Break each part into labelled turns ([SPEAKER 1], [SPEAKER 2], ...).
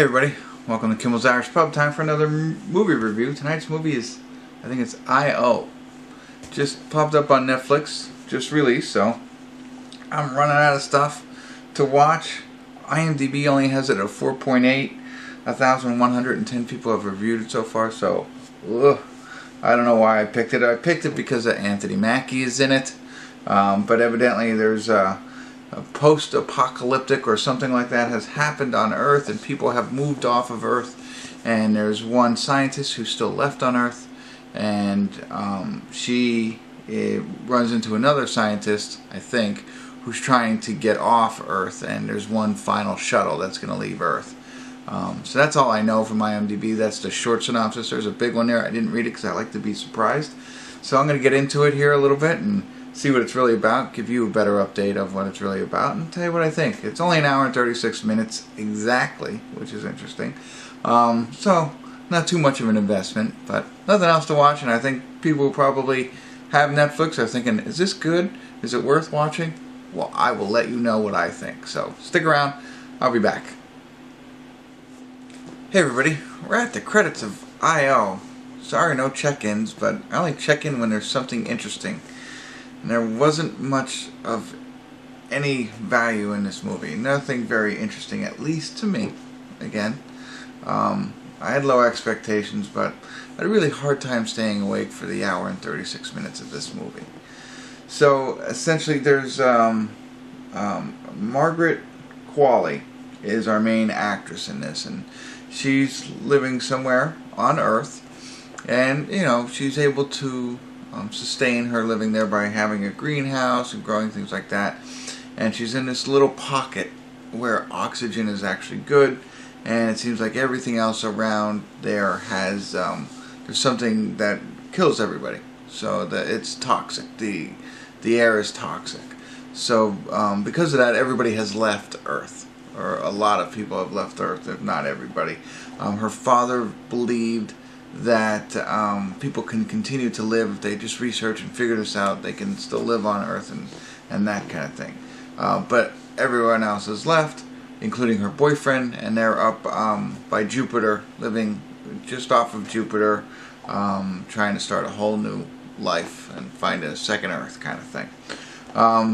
[SPEAKER 1] Hey everybody, welcome to Kimmel's Irish Pub. Time for another movie review. Tonight's movie is, I think it's I.O. Just popped up on Netflix, just released, so I'm running out of stuff to watch. IMDb only has it at 4.8. 1,110 people have reviewed it so far, so I don't know why I picked it. I picked it because Anthony Mackie is in it, but evidently there's a post-apocalyptic or something like that has happened on Earth, and people have moved off of Earth, and there's one scientist who's still left on Earth, and she runs into another scientist, I think, who's trying to get off Earth, and there's one final shuttle that's going to leave Earth. So that's all I know from IMDb. That's the short synopsis. There's a big one there. I didn't read it because I like to be surprised. So I'm going to get into it here a little bit and see what it's really about, give you a better update of what it's really about, and tell you what I think. It's only an hour and 36 minutes exactly, which is interesting. So not too much of an investment, but nothing else to watch, and I think people who probably have Netflix are thinking, is this good? Is it worth watching? Well, I will let you know what I think. So stick around. I'll be back. Hey everybody, we're at the credits of I.O. Sorry, no check-ins, but I only check in when there's something interesting. And there wasn't much of any value in this movie. Nothing very interesting, at least to me. Again, I had low expectations, but I had a really hard time staying awake for the hour and 36 minutes of this movie. So essentially, there's Margaret Qualley is our main actress in this, and she's living somewhere on Earth, and she's able to sustain her living there by having a greenhouse and growing things like that. And she's in this little pocket where oxygen is actually good, and it seems like everything else around there has there's something that kills everybody. So that it's toxic. The air is toxic. So because of that, everybody has left Earth, or a lot of people have left Earth, if not everybody. Her father believed that people can continue to live if they just research and figure this out. They can still live on Earth and that kind of thing. But everyone else has left, including her boyfriend, and they're up by Jupiter, living just off of Jupiter, trying to start a whole new life and find a second Earth kind of thing.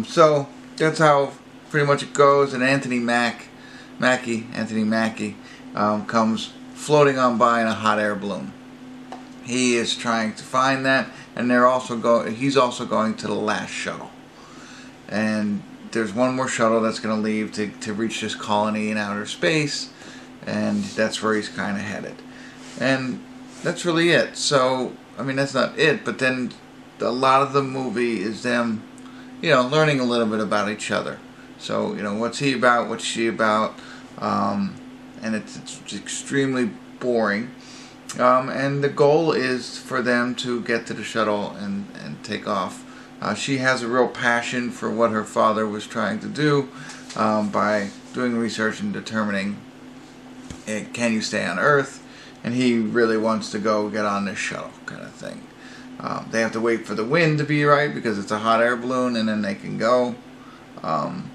[SPEAKER 1] So that's how pretty much it goes. And Anthony Mackie comes floating on by in a hot air balloon. He is trying to find that, and he's also going to the last shuttle. And there's one more shuttle that's going to leave to reach this colony in outer space, and that's where he's kind of headed. And that's really it. So, I mean, that's not it, but then a lot of the movie is them, learning a little bit about each other. So, what's he about, what's she about, and it's extremely boring. And the goal is for them to get to the shuttle and take off. She has a real passion for what her father was trying to do by doing research and determining can you stay on Earth, and he really wants to go get on this shuttle kind of thing. They have to wait for the wind to be right because it's a hot air balloon, and then they can go. And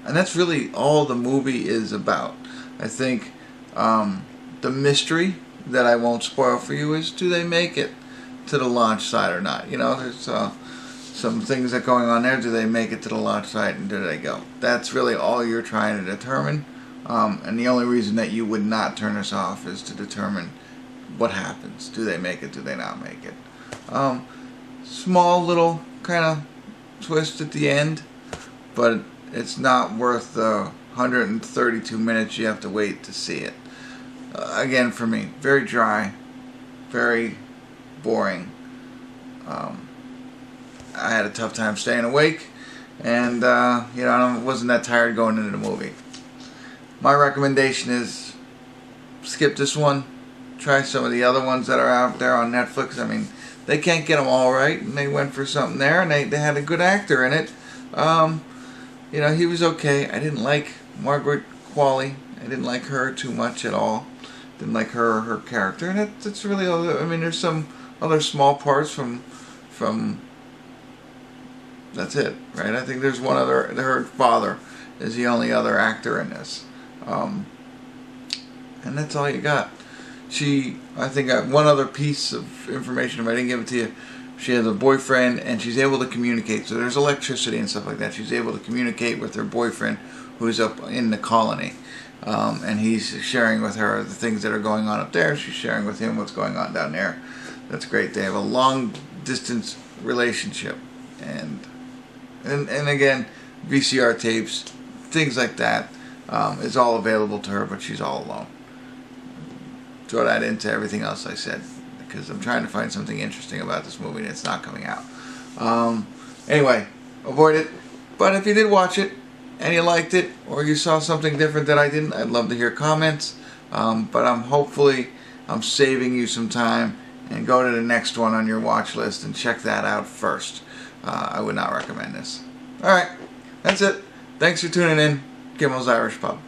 [SPEAKER 1] that's really all the movie is about. I think the mystery that I won't spoil for you is, do they make it to the launch site or not? There's some things that are going on there. Do they make it to the launch site, and do they go? That's really all you're trying to determine. And the only reason that you would not turn this off is to determine what happens. Do they make it? Do they not make it? Small little kind of twist at the end, but it's not worth the 132 minutes you have to wait to see it. Again, for me, very dry, very boring. I had a tough time staying awake, and I wasn't that tired going into the movie. My recommendation is skip this one. Try some of the other ones that are out there on Netflix. I mean, they can't get them all right, and they went for something there, and they had a good actor in it. He was okay. I didn't like Margaret Qualley. I didn't like her too much at all. Didn't like her character, and that's really all. I mean, there's some other small parts from. That's it, right? I think there's one other. Her father is the only other actor in this. and that's all you got. I think, one other piece of information, if I didn't give it to you, she has a boyfriend and she's able to communicate. So there's electricity and stuff like that. She's able to communicate with her boyfriend who's up in the colony. And he's sharing with her the things that are going on up there. She's sharing with him what's going on down there. That's great. They have a long distance relationship. And again, VCR tapes, things like that, is all available to her, but she's all alone. Throw that into everything else I said, because I'm trying to find something interesting about this movie and it's not coming out. Anyway, avoid it. But if you did watch it and you liked it, or you saw something different that I didn't, I'd love to hear comments. But hopefully I'm saving you some time, and go to the next one on your watch list and check that out first. I would not recommend this. Alright, that's it. Thanks for tuning in. Kimmel's Irish Pub.